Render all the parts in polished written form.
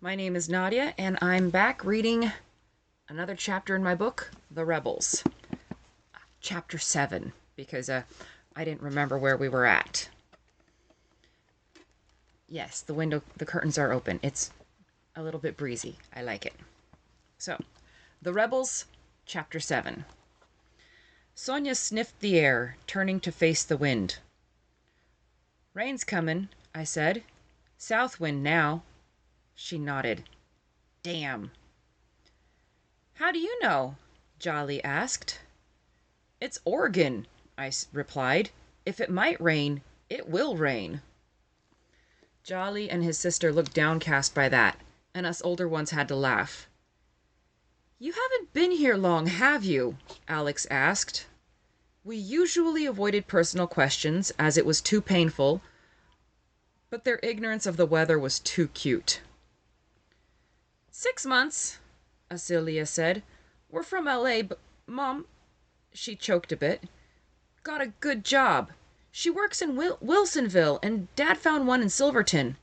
My name is Nadia, and I'm back reading another chapter in my book, The Rebels. Chapter 7, because I didn't remember where we were at. Yes, the curtains are open. It's a little bit breezy. I like it. So, The Rebels, Chapter 7. Sonya sniffed the air, turning to face the wind. "Rain's comin'," I said. "South wind now." She nodded. "Damn." "How do you know?" Jolly asked. "It's Oregon," I replied. "If it might rain, it will rain." Jolly and his sister looked downcast by that, and us older ones had to laugh. "You haven't been here long, have you?" Alex asked. We usually avoided personal questions, as it was too painful, but their ignorance of the weather was too cute. 6 months, Acelia said. "We're from L.A., but Mom," she choked a bit, "got a good job. She works in Wilsonville, and Dad found one in Silverton.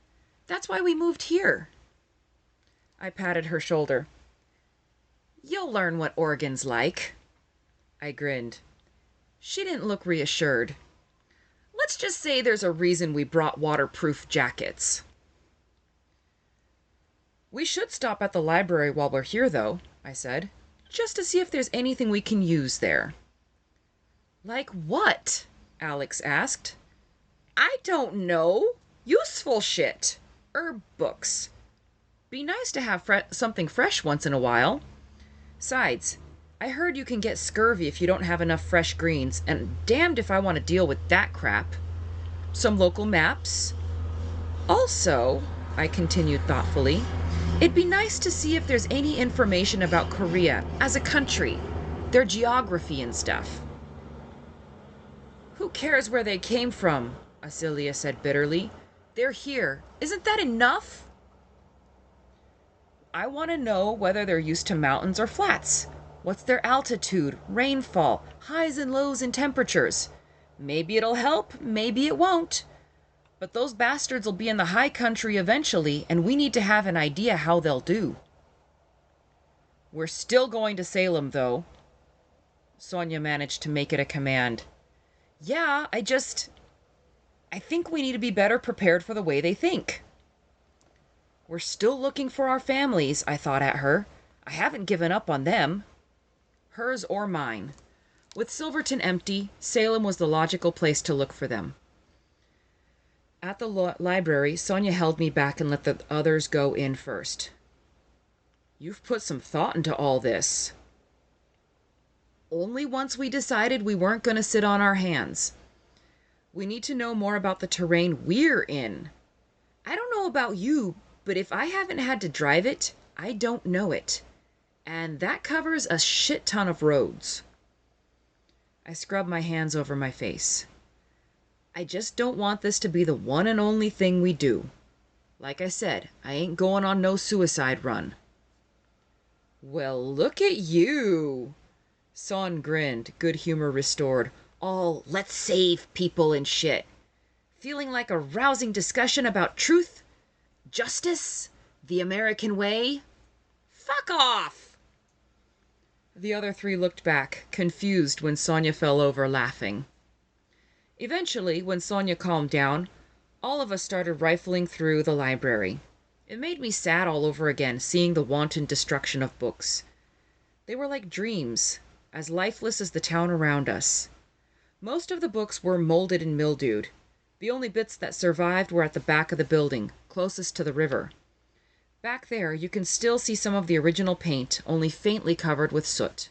That's why we moved here." I patted her shoulder. "You'll learn what Oregon's like." I grinned. She didn't look reassured. "Let's just say there's a reason we brought waterproof jackets." "We should stop at the library while we're here, though," I said, "just to see if there's anything we can use there." "Like what?" Alex asked. "I don't know. Useful shit. Books. Be nice to have something fresh once in a while. Besides, I heard you can get scurvy if you don't have enough fresh greens, and damned if I want to deal with that crap. Some local maps. Also," I continued thoughtfully, "it'd be nice to see if there's any information about Korea as a country, their geography and stuff." "Who cares where they came from?" Acelia said bitterly. "They're here. Isn't that enough?" "I want to know whether they're used to mountains or flats. What's their altitude, rainfall, highs and lows in temperatures? Maybe it'll help, maybe it won't. But those bastards will be in the high country eventually, and we need to have an idea how they'll do." "We're still going to Salem, though." Sonya managed to make it a command. "Yeah, I think we need to be better prepared for the way they think." "We're still looking for our families," I thought at her. "I haven't given up on them." Hers or mine. With Silverton empty, Salem was the logical place to look for them. At the library, Sonya held me back and let the others go in first. "You've put some thought into all this." "Only once we decided we weren't going to sit on our hands. We need to know more about the terrain we're in. I don't know about you, but if I haven't had to drive it, I don't know it. And that covers a shit ton of roads." I scrubbed my hands over my face. "I just don't want this to be the one and only thing we do. Like I said, I ain't going on no suicide run." "Well, look at you." Son grinned, good humor restored. "All let's save people and shit. Feeling like a rousing discussion about truth, justice, the American way? Fuck off!" The other three looked back, confused when Sonya fell over laughing. Eventually, when Sonya calmed down, all of us started rifling through the library. It made me sad all over again, seeing the wanton destruction of books. They were like dreams, as lifeless as the town around us. Most of the books were molded and mildewed. The only bits that survived were at the back of the building, closest to the river. Back there, you can still see some of the original paint, only faintly covered with soot.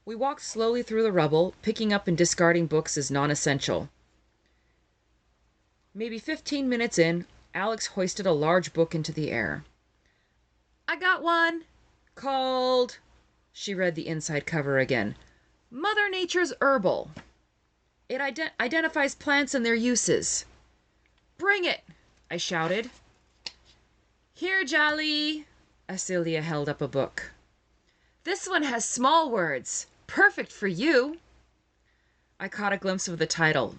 We walked slowly through the rubble, picking up and discarding books as non-essential. Maybe 15 minutes in, Alex hoisted a large book into the air. "I got one, called," she read the inside cover again, "Mother Nature's Herbal. It identifies plants and their uses." "Bring it," I shouted. "Here, Jolly." Acelia held up a book. "This one has small words. Perfect for you." I caught a glimpse of the title,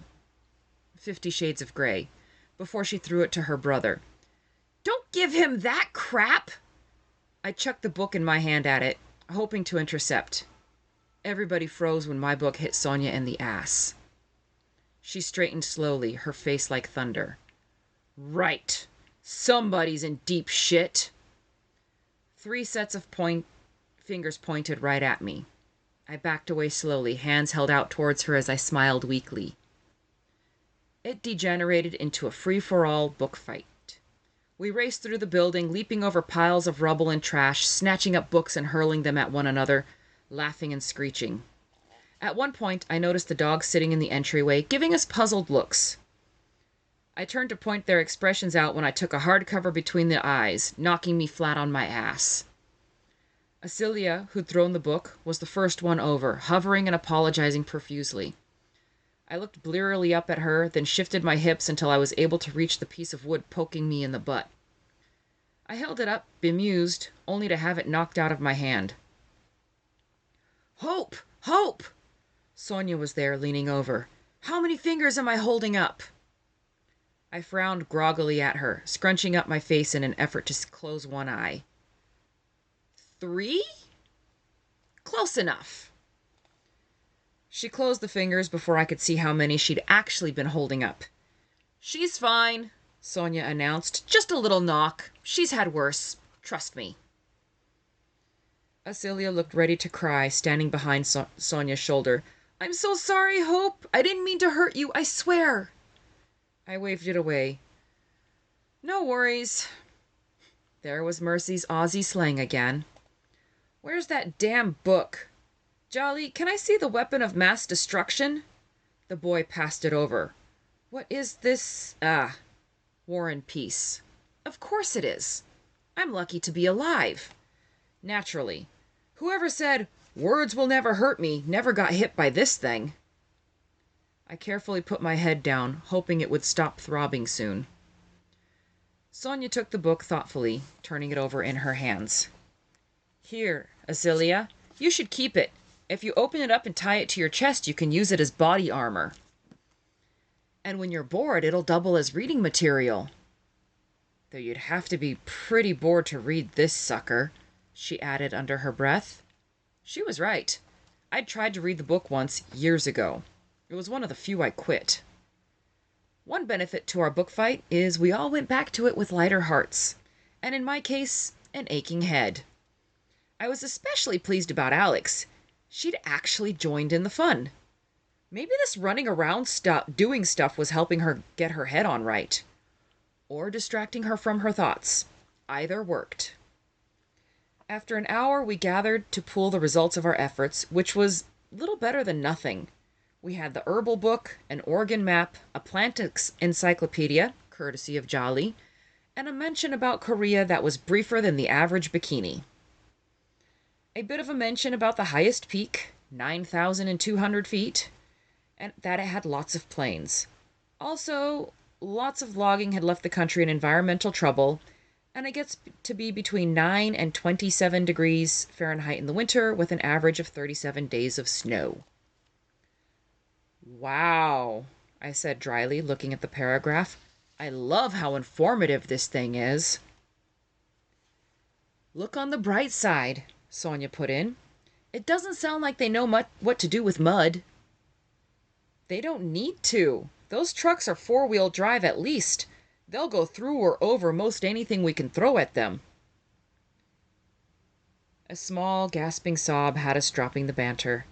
50 Shades of Grey, before she threw it to her brother. "Don't Don't give him that crap! I chucked the book in my hand at it, hoping to intercept. Everybody froze when my book hit Sonya in the ass. She straightened slowly, her face like thunder. Right. Somebody's in deep shit. 3 sets of fingers pointed right at me. I backed away slowly, hands held out towards her as I smiled weakly. It degenerated into a free-for-all book fight. We raced through the building, leaping over piles of rubble and trash, snatching up books and hurling them at one another, laughing and screeching. At one point, I noticed the dogs sitting in the entryway, giving us puzzled looks. I turned to point their expressions out when I took a hardcover between the eyes, knocking me flat on my ass. Acelia, who'd thrown the book, was the first one over, hovering and apologizing profusely. I looked blearily up at her, then shifted my hips until I was able to reach the piece of wood poking me in the butt. I held it up, bemused, only to have it knocked out of my hand. Hope! Hope! Sonya was there, leaning over. How many fingers am I holding up? I frowned groggily at her, scrunching up my face in an effort to close one eye. 3? Close enough. She closed the fingers before I could see how many she'd actually been holding up. She's fine, Sonya announced. Just a little knock. She's had worse. Trust me. Acelia looked ready to cry, standing behind Sonya's shoulder. I'm so sorry, Hope. I didn't mean to hurt you, I swear. I waved it away. No worries. There was Mercy's Aussie slang again. Where's that damn book? Jolly, can I see the weapon of mass destruction? The boy passed it over. What is this? War and Peace. Of course it is. I'm lucky to be alive. Naturally. Whoever said, words will never hurt me, never got hit by this thing. I carefully put my head down, hoping it would stop throbbing soon. Sonya took the book thoughtfully, turning it over in her hands. Here, Acelia, you should keep it. If you open it up and tie it to your chest, you can use it as body armor. And when you're bored, it'll double as reading material. Though you'd have to be pretty bored to read this sucker, she added under her breath. She was right. I'd tried to read the book once, years ago. It was one of the few I quit. One benefit to our book fight is we all went back to it with lighter hearts, and in my case, an aching head. I was especially pleased about Alex. She'd actually joined in the fun. Maybe this running around doing stuff was helping her get her head on right. Or distracting her from her thoughts. Either worked. After an hour, we gathered to pool the results of our efforts, which was little better than nothing. We had the herbal book, an Oregon map, a plant encyclopedia, courtesy of Jolly, and a mention about Korea that was briefer than the average bikini. A bit of a mention about the highest peak, 9,200 feet, and that it had lots of planes. Also, lots of logging had left the country in environmental trouble, and it gets to be between 9 and 27 degrees Fahrenheit in the winter, with an average of 37 days of snow. Wow, I said dryly, looking at the paragraph. I love how informative this thing is. Look on the bright side, Sonya put in. It doesn't sound like they know what to do with mud. They don't need to. Those trucks are 4-wheel drive at least. They'll go through or over most anything we can throw at them. A small, gasping sob had us dropping the banter.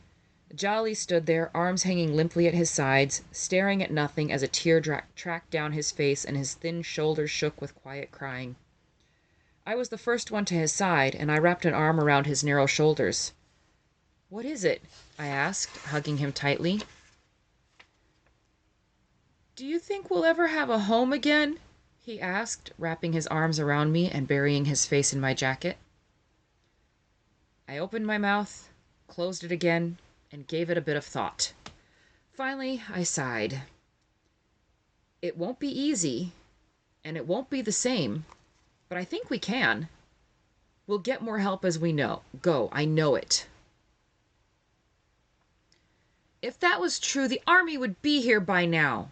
Jolly stood there, arms hanging limply at his sides, staring at nothing as a tear tracked down his face and his thin shoulders shook with quiet crying. I was the first one to his side, and I wrapped an arm around his narrow shoulders. What is it? I asked, hugging him tightly. Do you think we'll ever have a home again? He asked, wrapping his arms around me and burying his face in my jacket. I opened my mouth, closed it again, and gave it a bit of thought. Finally, I sighed. It won't be easy, and it won't be the same, but I think we can. We'll get more help as we go. I know it. If that was true, the army would be here by now,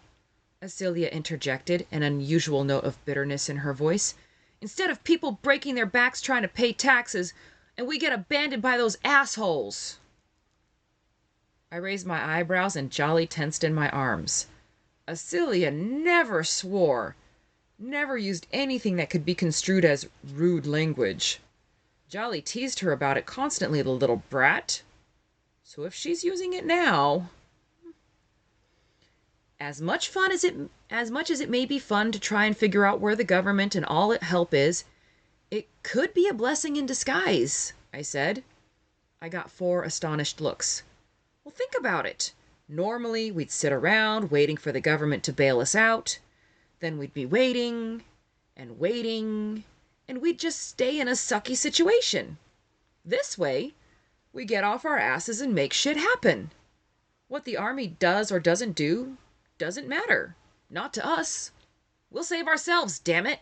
Acelia interjected, an unusual note of bitterness in her voice. Instead of people breaking their backs trying to pay taxes, and we get abandoned by those assholes. I raised my eyebrows and Jolly tensed in my arms. Acelia never swore, never used anything that could be construed as rude language. Jolly teased her about it constantly, the little brat. So if she's using it now... As much as it may be fun to try and figure out where the government and all its help is, it could be a blessing in disguise, I said. I got 4 astonished looks. Well, think about it. Normally, we'd sit around waiting for the government to bail us out. Then we'd be waiting, and we'd just stay in a sucky situation. This way, we get off our asses and make shit happen. What the army does or doesn't do doesn't matter. Not to us. We'll save ourselves, damn it.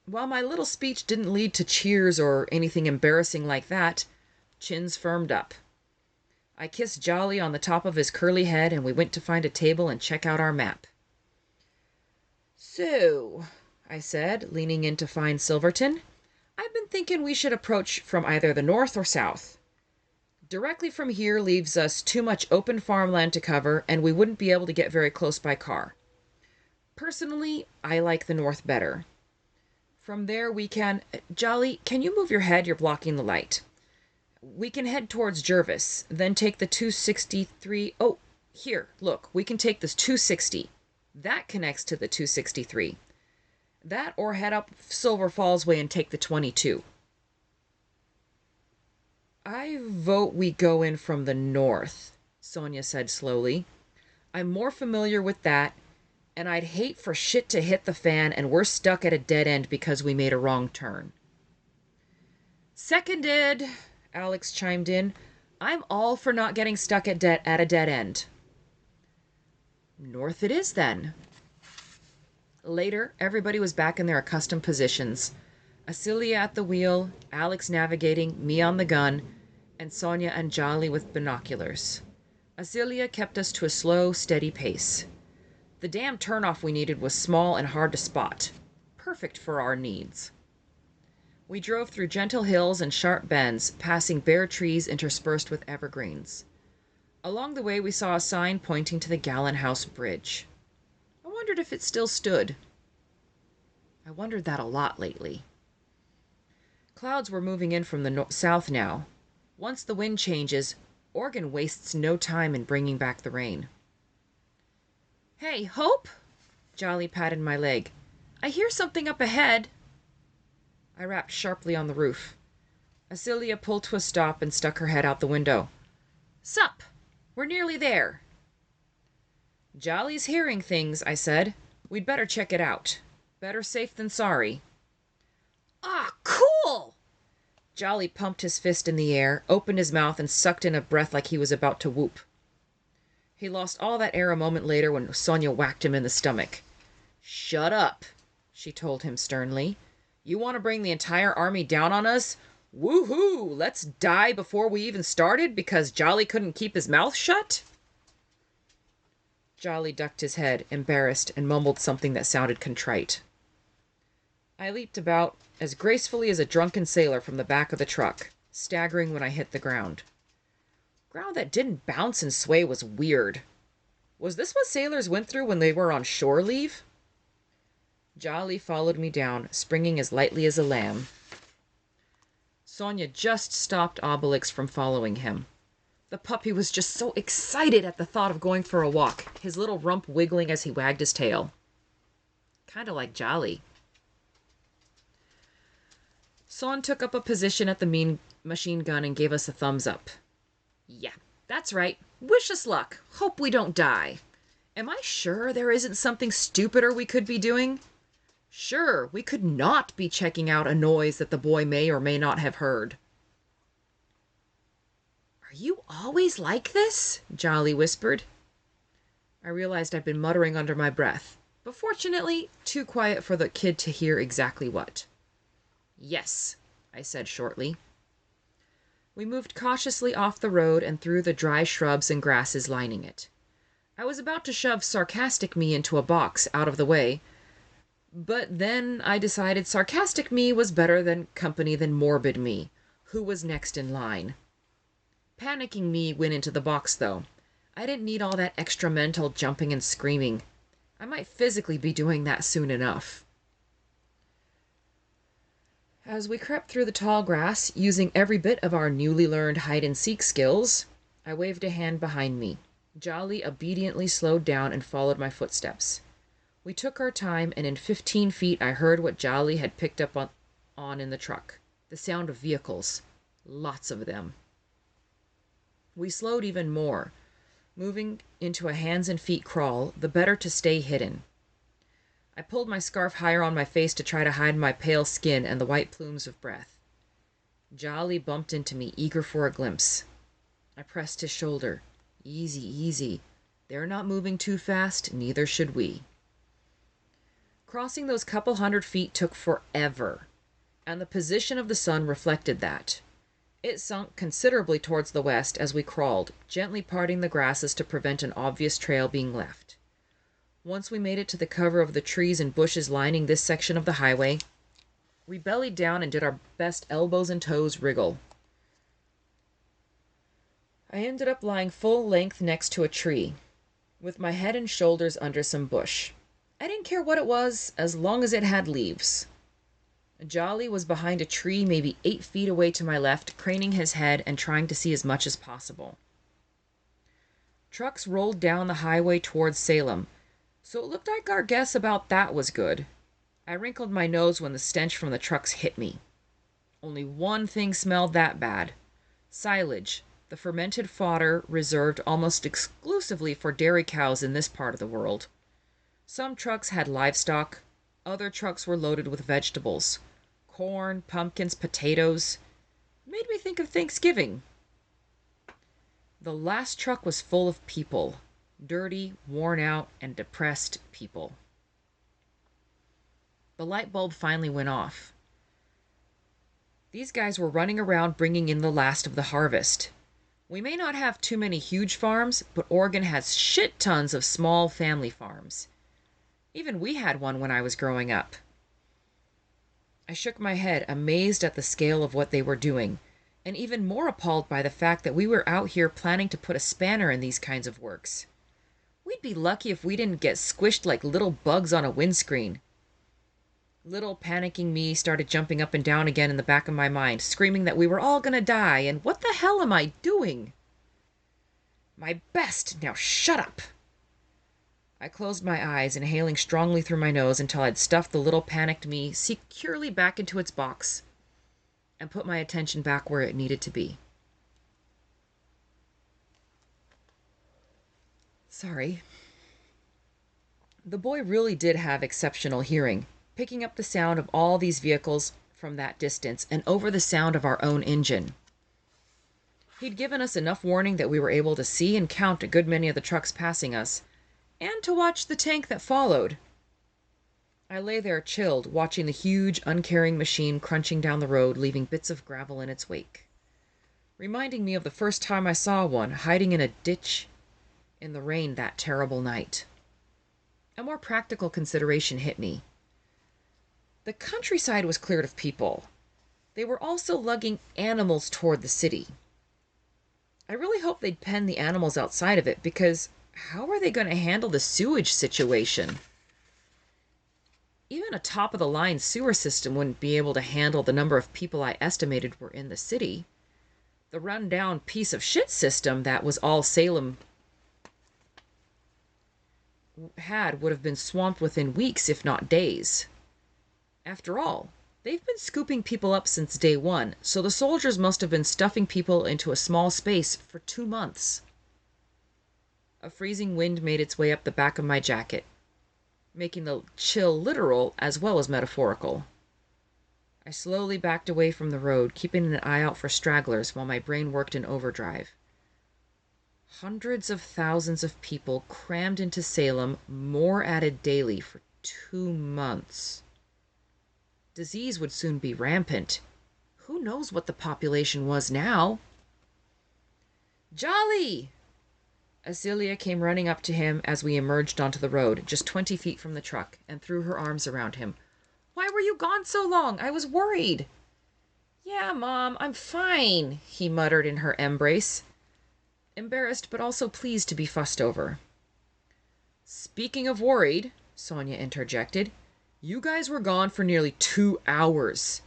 While my little speech didn't lead to cheers or anything embarrassing like that, Chins firmed up. I kissed Jolly on the top of his curly head and we went to find a table and check out our map. So, I said, leaning in to find Silverton, I've been thinking we should approach from either the north or south. Directly from here leaves us too much open farmland to cover, and we wouldn't be able to get very close by car. Personally, I like the north better. From there we can... Jolly, can you move your head? You're blocking the light. We can head towards Jervis, then take the 263... Oh, here, look, we can take this 260. That connects to the 263. That or head up Silver Falls Way and take the 22. I vote we go in from the north, Sonya said slowly. I'm more familiar with that, and I'd hate for shit to hit the fan and we're stuck at a dead end because we made a wrong turn. Seconded, Alex chimed in. I'm all for not getting stuck at a dead end. North it is, then. Later, everybody was back in their accustomed positions. Acelia at the wheel, Alex navigating, me on the gun, and Sonya and Jolly with binoculars. Acelia kept us to a slow, steady pace. The damn turnoff we needed was small and hard to spot. Perfect for our needs. We drove through gentle hills and sharp bends, passing bare trees interspersed with evergreens. Along the way, we saw a sign pointing to the Gallon House Bridge. I wondered if it still stood. I wondered that a lot lately. Clouds were moving in from the south now. Once the wind changes, Oregon wastes no time in bringing back the rain. Hey, Hope! Jolly patted my leg. I hear something up ahead. I rapped sharply on the roof. Acelia pulled to a stop and stuck her head out the window. Sup! We're nearly there. Jolly's hearing things, I said. We'd better check it out. Better safe than sorry. Ah, cool! Jolly pumped his fist in the air, opened his mouth, and sucked in a breath like he was about to whoop. He lost all that air a moment later when Sonya whacked him in the stomach. Shut up, she told him sternly. You want to bring the entire army down on us? Woohoo! Let's die before we even started because Jolly couldn't keep his mouth shut? Jolly ducked his head, embarrassed, and mumbled something that sounded contrite. I leaped about as gracefully as a drunken sailor from the back of the truck, staggering when I hit the ground. Ground that didn't bounce and sway was weird. Was this what sailors went through when they were on shore leave? Jolly followed me down, springing as lightly as a lamb. Sonya just stopped Obelix from following him. The puppy was just so excited at the thought of going for a walk, his little rump wiggling as he wagged his tail. Kind of like Jolly. Son took up a position at the mean machine gun and gave us a thumbs up. Yeah, that's right. Wish us luck. Hope we don't die. Am I sure there isn't something stupider we could be doing? Sure, we could not be checking out a noise that the boy may or may not have heard. Are you always like this? Jolly whispered. I realized I'd been muttering under my breath, but fortunately too quiet for the kid to hear exactly what. Yes, I said shortly. We moved cautiously off the road and through the dry shrubs and grasses lining it. I was about to shove sarcastic me into a box out of the way, But then I decided sarcastic me was better than company than morbid me, who was next in line. Panicking me went into the box, though. I didn't need all that extra mental jumping and screaming. I might physically be doing that soon enough. As we crept through the tall grass, using every bit of our newly learned hide-and-seek skills, I waved a hand behind me. Jolly obediently slowed down and followed my footsteps. We took our time, and in 15 feet I heard what Jolly had picked up on in the truck. The sound of vehicles. Lots of them. We slowed even more, moving into a hands and feet crawl, the better to stay hidden. I pulled my scarf higher on my face to try to hide my pale skin and the white plumes of breath. Jolly bumped into me, eager for a glimpse. I pressed his shoulder. Easy, easy. They're not moving too fast, neither should we. Crossing those couple 100 feet took forever, and the position of the sun reflected that. It sunk considerably towards the west as we crawled, gently parting the grasses to prevent an obvious trail being left. Once we made it to the cover of the trees and bushes lining this section of the highway, we bellied down and did our best elbows and toes wriggle. I ended up lying full length next to a tree, with my head and shoulders under some bush. I didn't care what it was, as long as it had leaves. Jolly was behind a tree maybe 8 feet away to my left, craning his head and trying to see as much as possible. Trucks rolled down the highway towards Salem, so it looked like our guess about that was good. I wrinkled my nose when the stench from the trucks hit me. Only one thing smelled that bad. Silage, the fermented fodder reserved almost exclusively for dairy cows in this part of the world. Some trucks had livestock, other trucks were loaded with vegetables. Corn, pumpkins, potatoes. It made me think of Thanksgiving. The last truck was full of people. Dirty, worn out, and depressed people. The light bulb finally went off. These guys were running around bringing in the last of the harvest. We may not have too many huge farms, but Oregon has shit tons of small family farms. Even we had one when I was growing up. I shook my head, amazed at the scale of what they were doing, and even more appalled by the fact that we were out here planning to put a spanner in these kinds of works. We'd be lucky if we didn't get squished like little bugs on a windscreen. Little panicking me started jumping up and down again in the back of my mind, screaming that we were all gonna die, and what the hell am I doing? My best! Now shut up! I closed my eyes, inhaling strongly through my nose until I'd stuffed the little panicked me securely back into its box and put my attention back where it needed to be. Sorry. The boy really did have exceptional hearing, picking up the sound of all these vehicles from that distance and over the sound of our own engine. He'd given us enough warning that we were able to see and count a good many of the trucks passing us, and to watch the tank that followed. I lay there chilled, watching the huge, uncaring machine crunching down the road, leaving bits of gravel in its wake, reminding me of the first time I saw one hiding in a ditch in the rain that terrible night. A more practical consideration hit me. The countryside was cleared of people. They were also lugging animals toward the city. I really hoped they'd pen the animals outside of it, because how are they going to handle the sewage situation? Even a top-of-the-line sewer system wouldn't be able to handle the number of people I estimated were in the city. The run-down piece of shit system that was all Salem had would have been swamped within weeks, if not days. After all, they've been scooping people up since day one, so the soldiers must have been stuffing people into a small space for 2 months. A freezing wind made its way up the back of my jacket, making the chill literal as well as metaphorical. I slowly backed away from the road, keeping an eye out for stragglers while my brain worked in overdrive. Hundreds of thousands of people crammed into Salem, more added daily for 2 months. Disease would soon be rampant. Who knows what the population was now? Jolly! Acilia came running up to him as we emerged onto the road, just 20 feet from the truck, and threw her arms around him. "Why were you gone so long? I was worried." "Yeah, Mom, I'm fine," he muttered in her embrace, embarrassed but also pleased to be fussed over. "Speaking of worried," Sonya interjected, "you guys were gone for nearly 2 hours.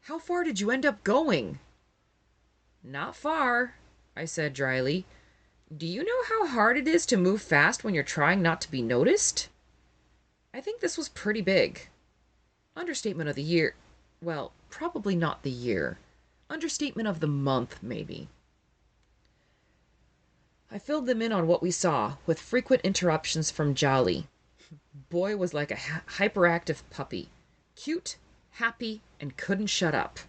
How far did you end up going?" "Not far," I said dryly. "Do you know how hard it is to move fast when you're trying not to be noticed?" I think this was pretty big. Understatement of the year. Well, probably not the year. Understatement of the month, maybe. I filled them in on what we saw, with frequent interruptions from Jolly. Boy was like a hyperactive puppy. Cute, happy, and couldn't shut up.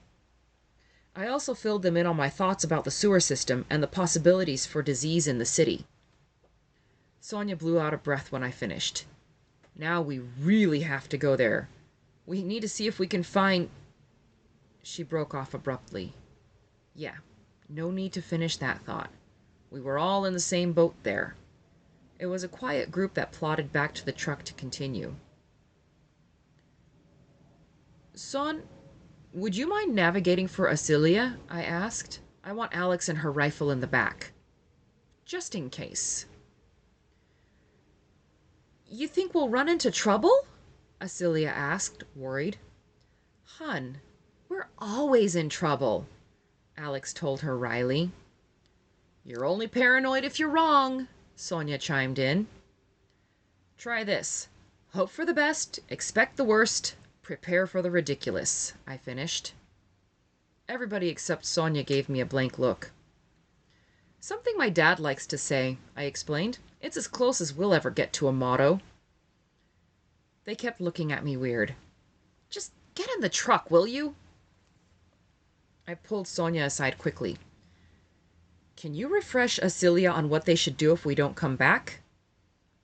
I also filled them in on my thoughts about the sewer system and the possibilities for disease in the city. Sonya blew out of breath when I finished. "Now we really have to go there. We need to see if we can find..." She broke off abruptly. Yeah, no need to finish that thought. We were all in the same boat there. It was a quiet group that plodded back to the truck to continue. "Son, would you mind navigating for Acilia?" I asked. "I want Alex and her rifle in the back. Just in case." "You think we'll run into trouble?" Acilia asked, worried. "Hun, we're always in trouble," Alex told her wryly. "You're only paranoid if you're wrong," Sonya chimed in. "Try this. Hope for the best, expect the worst, prepare for the ridiculous," I finished. Everybody except Sonya gave me a blank look. "Something my dad likes to say," I explained. "It's as close as we'll ever get to a motto." They kept looking at me weird. "Just get in the truck, will you?" I pulled Sonya aside quickly. "Can you refresh Acilia on what they should do if we don't come back?"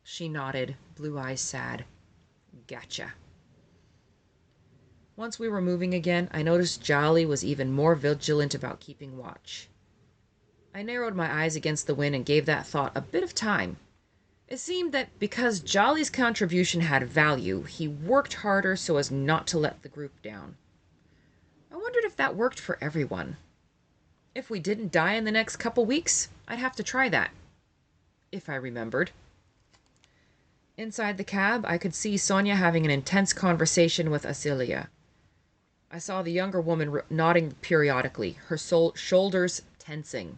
She nodded, blue eyes sad. "Gotcha." Once we were moving again, I noticed Jolly was even more vigilant about keeping watch. I narrowed my eyes against the wind and gave that thought a bit of time. It seemed that because Jolly's contribution had value, he worked harder so as not to let the group down. I wondered if that worked for everyone. If we didn't die in the next couple weeks, I'd have to try that. If I remembered. Inside the cab, I could see Sonya having an intense conversation with Acilia. I saw the younger woman nodding periodically, her shoulders tensing.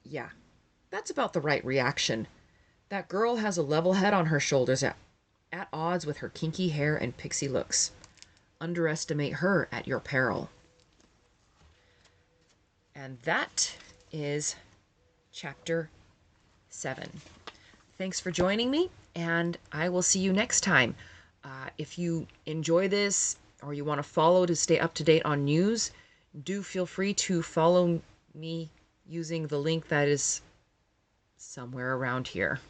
Yeah, that's about the right reaction. That girl has a level head on her shoulders at odds with her kinky hair and pixie looks. Underestimate her at your peril. And that is chapter 7. Thanks for joining me, and I will see you next time. If you enjoy this or you want to follow to stay up to date on news, do feel free to follow me using the link that is somewhere around here.